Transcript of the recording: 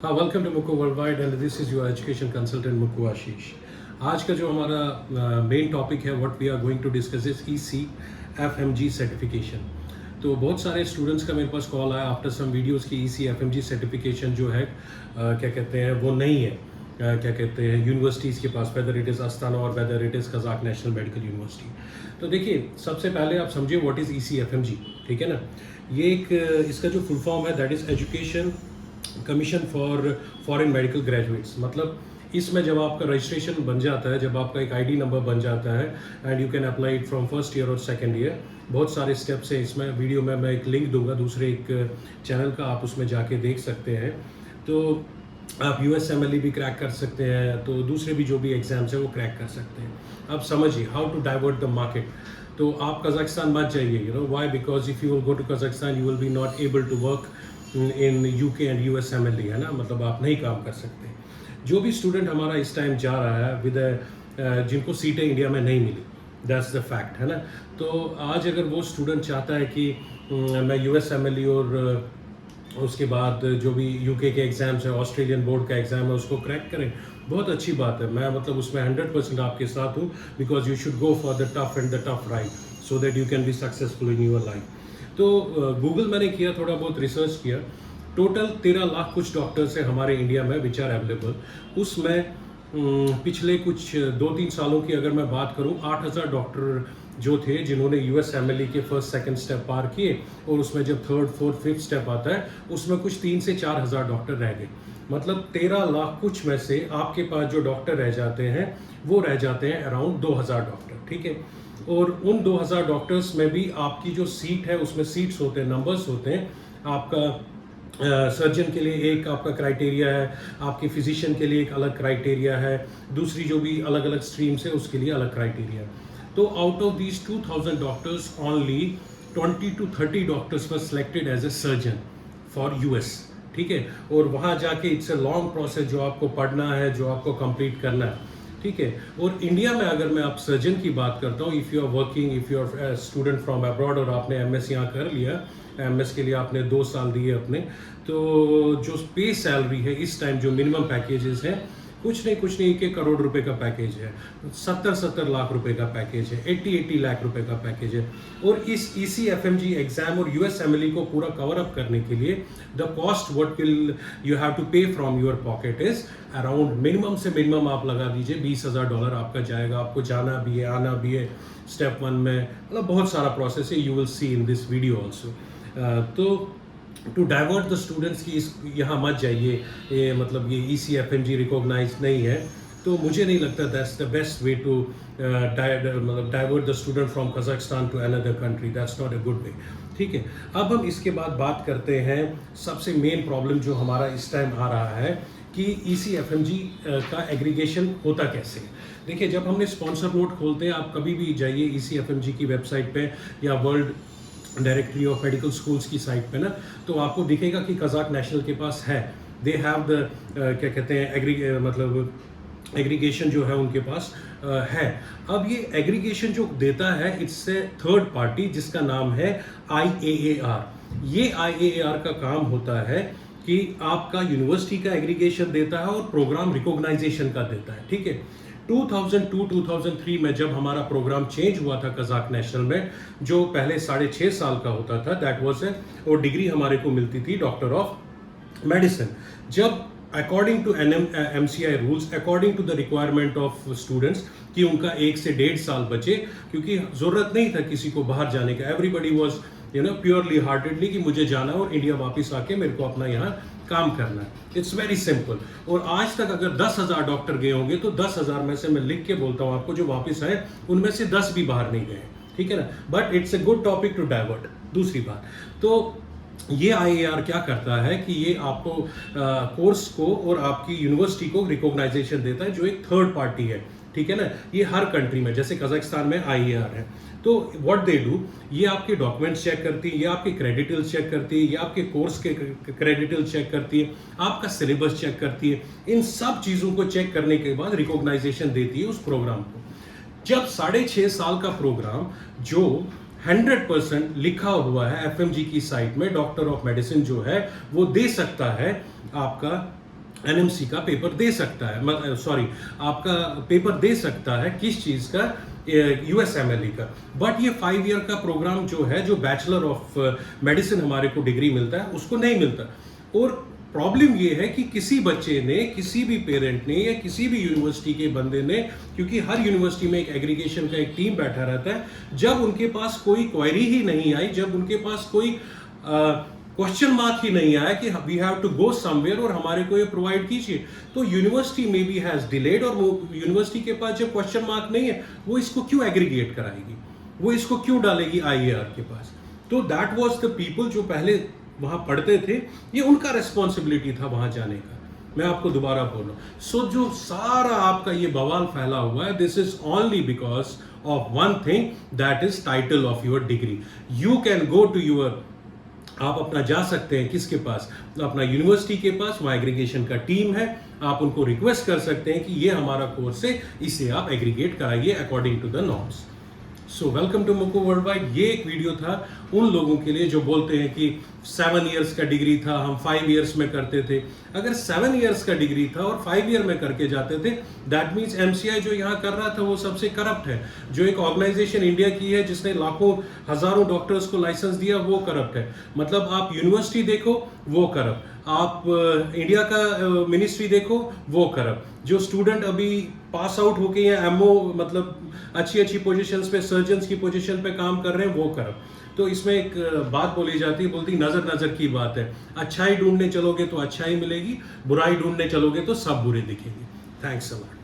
हाँ, welcome to Mukku world wide and this is your education consultant Mukku Ashish. आज का जो हमारा मेन टॉपिक है what we are going to discuss is ECFMG certification. तो बहुत सारे स्टूडेंट्स का मेरे पास कॉल आया आफ्टर सम वीडियोस की ECFMG सर्टिफिकेशन जो है क्या कहते हैं वो नहीं है। क्या कहते हैं यूनिवर्सिटीज़ के पास, वेदर इट इज़ अस्ताना और whether it is Kazakh national medical university. तो देखिए, सबसे पहले आप समझिए व्हाट इज़ ECFMG, ठीक है ना। ये एक इसका जो फुल फॉर्म है that is education commission for foreign medical graduates. मतलब इसमें जब आपका रजिस्ट्रेशन बन जाता है, जब आपका एक आईडी नंबर बन जाता है and you can apply it from first year और सेकंड ईयर। बहुत सारे स्टेप्स हैं इसमें। वीडियो में मैं एक लिंक दूंगा दूसरे एक चैनल का, आप उसमें जाके देख सकते हैं। तो आप USMLE भी क्रैक कर सकते हैं, तो दूसरे भी जो भी एग्जाम्स हैं वो क्रैक कर सकते हैं। अब समझिए how to divert the market. तो आप कजाकिस्तान मत जाइए, you know why, because if you will go to Kazakhstan you will be not able to work in UK and USMLE, है ना। मतलब आप नहीं काम कर सकते। जो भी स्टूडेंट हमारा इस टाइम जा रहा है विद जिनको सीटें इंडिया में नहीं मिली, दैट्स द फैक्ट, है ना। तो आज अगर वो स्टूडेंट चाहता है कि मैं USMLE और उसके बाद जो भी UK के एग्ज़ाम्स है, ऑस्ट्रेलियन बोर्ड का एग्ज़ाम है, उसको क्रैक करें, बहुत अच्छी बात है। मैं मतलब उसमें 100% आपके साथ हूँ, because you should go for the tough and the tough ride so that you can be successful in your life. तो गूगल मैंने किया, थोड़ा बहुत रिसर्च किया। टोटल 13 लाख कुछ डॉक्टर्स हैं हमारे इंडिया में विच आर अवेलेबल। उसमें पिछले कुछ 2-3 सालों की अगर मैं बात करूं, 8,000 डॉक्टर जो थे जिन्होंने USMLE के फर्स्ट सेकंड स्टेप पार किए, और उसमें जब थर्ड फोर्थ फिफ्थ स्टेप आता है उसमें कुछ 3 से 4,000 डॉक्टर रह गए। मतलब 13 लाख कुछ में से आपके पास जो डॉक्टर रह जाते हैं वो रह जाते हैं अराउंड 2,000 डॉक्टर, ठीक है। और उन 2,000 डॉक्टर्स में भी आपकी जो सीट है उसमें सीट्स होते हैं, नंबर्स होते हैं। आपका सर्जन के लिए एक आपका क्राइटेरिया है, आपके फिजिशियन के लिए एक अलग क्राइटेरिया है, दूसरी जो भी अलग अलग स्ट्रीम्स है उसके लिए अलग क्राइटेरिया है। तो out of these 2,000 doctors only 20 to 30 doctors were selected as a surgeon for US, ठीक है। और वहाँ जाके इट्स ए लॉन्ग प्रोसेस जो आपको पढ़ना है, जो आपको कंप्लीट करना है, ठीक है। और इंडिया में अगर मैं आप सर्जन की बात करता हूँ, if you are working, if you are student from abroad और आपने MS यहाँ कर लिया, MS के लिए आपने 2 साल दिए अपने, तो जो पे सैलरी है इस टाइम, जो मिनिमम पैकेजेस हैं, कुछ नहीं 1 करोड़ रुपए का पैकेज है, 70 लाख रुपए का पैकेज है, 80 लाख रुपए का पैकेज है। और इस ECFMG एग्जाम और USMLE को पूरा कवर अप करने के लिए the cost what will you have to pay from your pocket is around, minimum से मिनिमम आप लगा दीजिए $20,000 आपका जाएगा। आपको जाना भी है, आना भी है, स्टेप 1 में, मतलब बहुत सारा प्रोसेस है। You will see in this video also. तो टू डाइवर्ट द स्टूडेंट्स की यहाँ मत जाइए, ये मतलब ये ECFMG रिकॉग्नाइज नहीं है, तो मुझे नहीं लगता that's the best way to मतलब divert the student from Kazakhstan to another country, that's not a good way, ठीक है। अब हम इसके बाद बात करते हैं सबसे मेन प्रॉब्लम जो हमारा इस टाइम आ रहा है कि ECFMG का एग्रीगेशन होता कैसे है। देखिए, जब हमने स्पॉन्सर नोट खोलते हैं, आप कभी भी जाइए ECFMG की वेबसाइट पे या world directory of medical schools की साइट पे ना, तो आपको दिखेगा कि कज़ाक नेशनल के पास है, दे हैव द क्या कहते हैं मतलब एग्रीगेशन जो है उनके पास है। अब ये एग्रीगेशन जो देता है इट्स ए थर्ड पार्टी जिसका नाम है IAAR। ये IAAR का काम होता है कि आपका यूनिवर्सिटी का एग्रीगेशन देता है और प्रोग्राम रिकॉग्नाइजेशन का देता है, ठीक है। 2002-2003 में जब हमारा प्रोग्राम चेंज हुआ था कज़ाक नेशनल में, जो पहले 6.5 साल का होता था, दैट वाज ए, और डिग्री हमारे को मिलती थी डॉक्टर ऑफ मेडिसिन। जब according to MCI rules, according to the requirement of students, कि उनका 1 से 1.5 साल बचे, क्योंकि ज़रूरत नहीं था किसी को बाहर जाने का। एवरीबडी वॉज प्योरली हार्टेडली कि मुझे जाना और इंडिया वापस आके मेरे को अपना यहाँ काम करना है। It's very simple. और आज तक अगर 10,000 डॉक्टर गए होंगे तो 10,000 में से मैं लिख के बोलता हूँ आपको, जो वापस आए उनमें से 10 भी बाहर नहीं गए, ठीक है ना। But it's a good topic to divert. दूसरी बात, तो ये IAR क्या करता है कि ये आपको कोर्स को और आपकी यूनिवर्सिटी को रिकॉग्नाइजेशन देता है, जो एक थर्ड पार्टी है, ठीक है ना। ये हर कंट्री में, जैसे कजाकिस्तान में IAR है, तो व्हाट दे डू, ये आपके डॉक्यूमेंट्स चेक करती है, ये आपके क्रेडिटल्स चेक करती है, ये आपके कोर्स के क्रेडिटल्स चेक करती है, आपका सिलेबस चेक करती है। इन सब चीज़ों को चेक करने के बाद रिकॉग्नाइजेशन देती है उस प्रोग्राम को। जब 6.5 साल का प्रोग्राम जो 100% लिखा हुआ है FMG की साइट में, डॉक्टर ऑफ मेडिसिन जो है वो दे सकता है आपका एनएमसी का पेपर दे सकता है, सॉरी आपका पेपर दे सकता है किस चीज़ का, यूएसएमएलई का। बट ये 5 ईयर का प्रोग्राम जो है, जो बैचलर ऑफ मेडिसिन हमारे को डिग्री मिलता है, उसको नहीं मिलता। और प्रॉब्लम ये है कि किसी बच्चे ने, किसी भी पेरेंट ने या किसी भी यूनिवर्सिटी के बंदे ने, क्योंकि हर यूनिवर्सिटी में एक एग्रीगेशन का एक टीम बैठा रहता है, जब उनके पास कोई क्वेरी ही नहीं आई, जब उनके पास कोई क्वेश्चन मार्क ही नहीं आया कि we have to go somewhere और हमारे को ये प्रोवाइड कीजिए, तो यूनिवर्सिटी में भी हैज डिलेड। और यूनिवर्सिटी के पास जब क्वेश्चन मार्क नहीं है, वो इसको क्यों एग्रीगेट कराएगी, वो इसको क्यों डालेगी आईएआर के पास। तो दैट वाज द पीपल जो पहले वहां पढ़ते थे, ये उनका रिस्पॉन्सिबिलिटी था वहां जाने का। मैं आपको दोबारा बोल रहा हूं। सो जो सारा आपका ये बवाल फैला हुआ है, this is only because of one thing, that is title of your degree. You can go to your, आप अपना जा सकते हैं किसके पास, अपना यूनिवर्सिटी के पास, वहाँ एग्रीगेशन का टीम है, आप उनको रिक्वेस्ट कर सकते हैं कि ये हमारा कोर्स है, इसे आप एग्रीगेट कराइए according to the norms. So welcome to Mukku world wide. ये एक वीडियो था उन लोगों के लिए जो बोलते हैं कि 7 इयर्स का डिग्री था, हम 5 इयर्स में करते थे। अगर 7 इयर्स का डिग्री था और 5 ईयर में करके जाते थे, दैट मीन्स एमसीआई जो यहाँ कर रहा था वो सबसे करप्ट है। जो एक ऑर्गेनाइजेशन इंडिया की है जिसने लाखों हजारों डॉक्टर्स को लाइसेंस दिया, वो करप्ट है। मतलब आप यूनिवर्सिटी देखो, वो करप्ट, आप इंडिया का मिनिस्ट्री देखो, वो करप्ट। जो स्टूडेंट अभी पास आउट होके या एमओ, मतलब अच्छी अच्छी पोजीशंस पे, सर्जन्स की पोजीशन पे काम कर रहे हैं, वो करप्ट। तो इसमें एक बात बोली जाती है, बोलती नजर नजर की बात है। अच्छाई ढूंढने चलोगे तो अच्छाई मिलेगी, बुराई ढूंढने चलोगे तो सब बुरे दिखेंगे। Thanks a lot.